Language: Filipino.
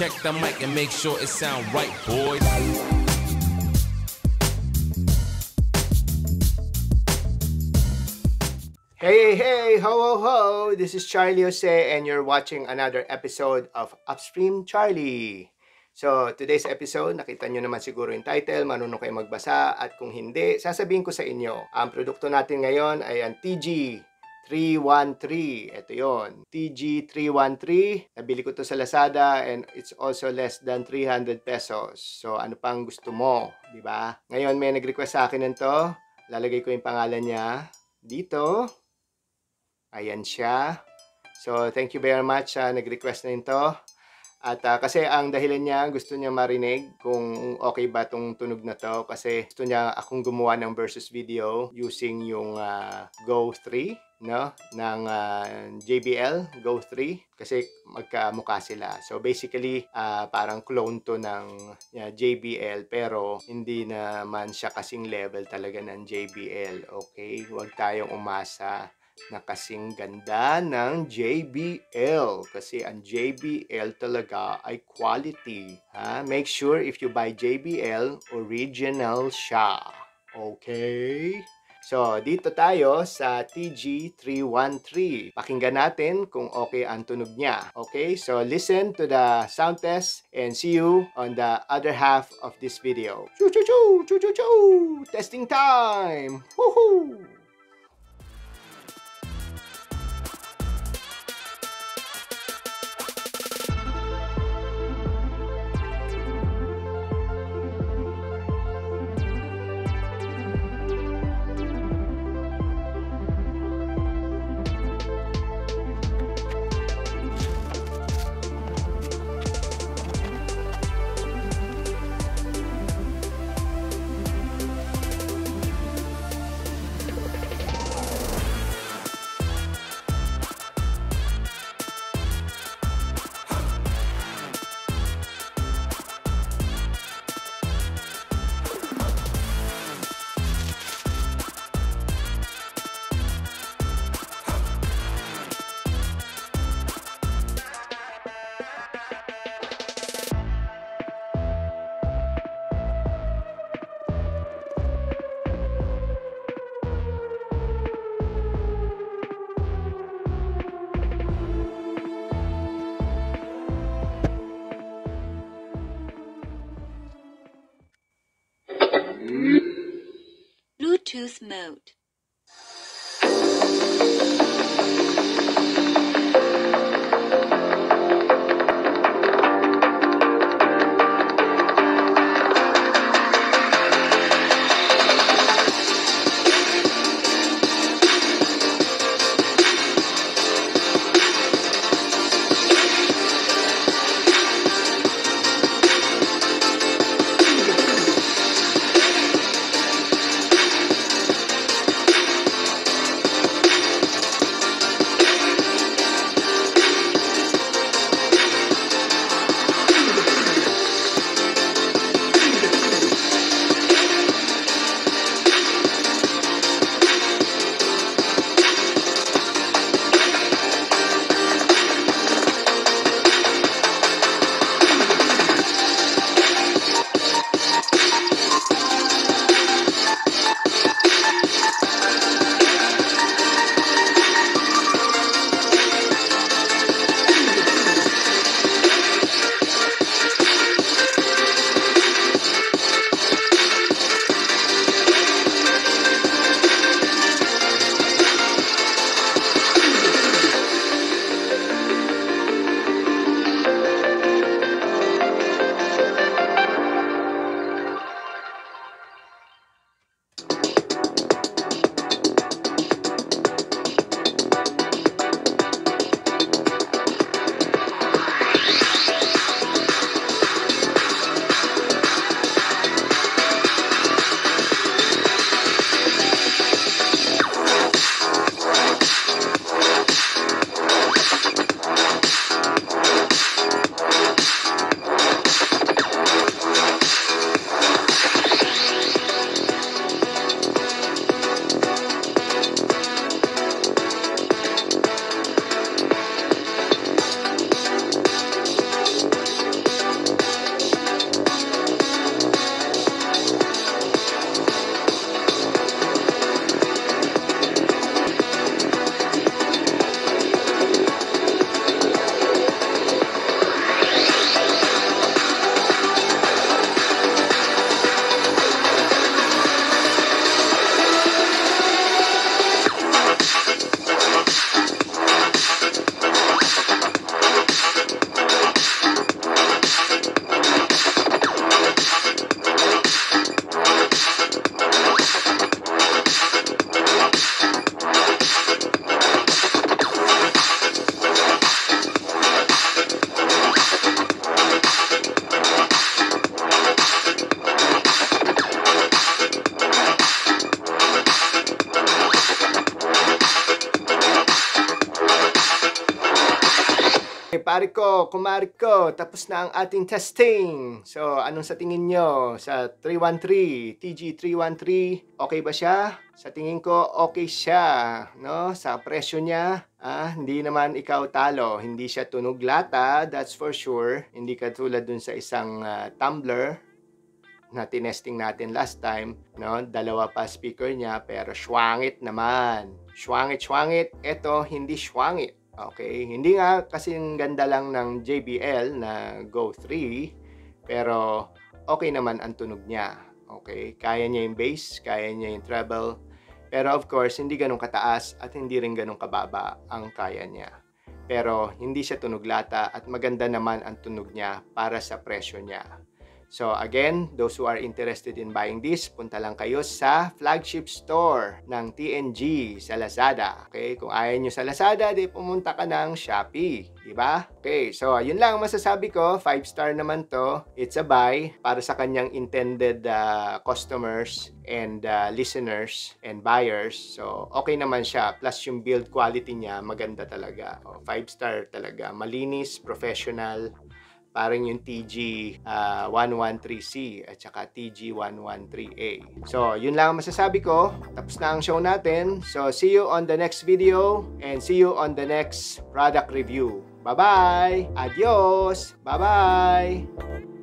Check the mic and make sure it sound right, boys. Hey, ho, ho, ho! This is Charlie Jose and you're watching another episode of Upstream Charlie. So, today's episode, nakita nyo naman siguro yung title, marunong kayo magbasa, at kung hindi, sasabihin ko sa inyo, ang produkto natin ngayon ay ang TG313. Ito yon, TG313. Nabili ko to sa Lazada and it's also less than 300 pesos. So, ano pang gusto mo, di ba? Ngayon, may nag-request sa akin nito. Lalagay ko yung pangalan niya dito. Ayan siya. So, thank you very much sa nag-request na ito. At kasi ang dahilan niya, gusto niya marinig kung okay ba itong tunog na to. Kasi gusto niya akong gumawa ng versus video using yung Go 3, no? Ng JBL Go 3. Kasi magkamukha sila. So basically, parang clone to ng JBL. Pero hindi naman siya kasing level talaga ng JBL. Okay? Huwag tayong umasa na kasing ganda ng JBL kasi ang JBL talaga ay quality. Make sure if you buy JBL, original siya. Okay? So, dito tayo sa TG313. Pakinggan natin kung okay ang tunog niya. Okay? So, listen to the sound test and see you on the other half of this video. Choo-choo-choo! Choo-choo-choo! Testing time! Woohoo! Bluetooth mode. Pare ko, kumare ko, tapos na ang ating testing. So, anong sa tingin nyo sa 313, TG313? Okay ba siya? Sa tingin ko, okay siya, no? Sa presyo niya, hindi naman ikaw talo. Hindi siya tunog lata, that's for sure. Hindi katulad dun sa isang tumbler na tinesting natin last time, no? Dalawa pa speaker niya, pero swangit naman. Swangit. Ito, hindi swangit. Okay, hindi nga kasi ganda lang ng JBL na Go 3, pero okay naman ang tunog niya. Okay, kaya niya yung bass, kaya niya yung treble, pero of course, hindi ganun kataas at hindi rin ganun kababa ang kaya niya. Pero hindi siya tunog lata at maganda naman ang tunog niya para sa presyo niya. So again, those who are interested in buying this, punta lang kayo sa flagship store ng TNG sa Lazada. Okay? Kung ayaw nyo sa Lazada, di pumunta ka ng Shopee. Diba? Okay, so yun lang masasabi ko. 5-star naman to. It's a buy para sa kanyang intended customers and listeners and buyers. So okay naman siya. Plus yung build quality niya, maganda talaga. 5-star talaga. Malinis, professional. Parang yung TG113C at saka TG113A. So, yun lang ang masasabi ko. Tapos na ang show natin. So, see you on the next video and see you on the next product review. Bye-bye! Adios! Bye-bye!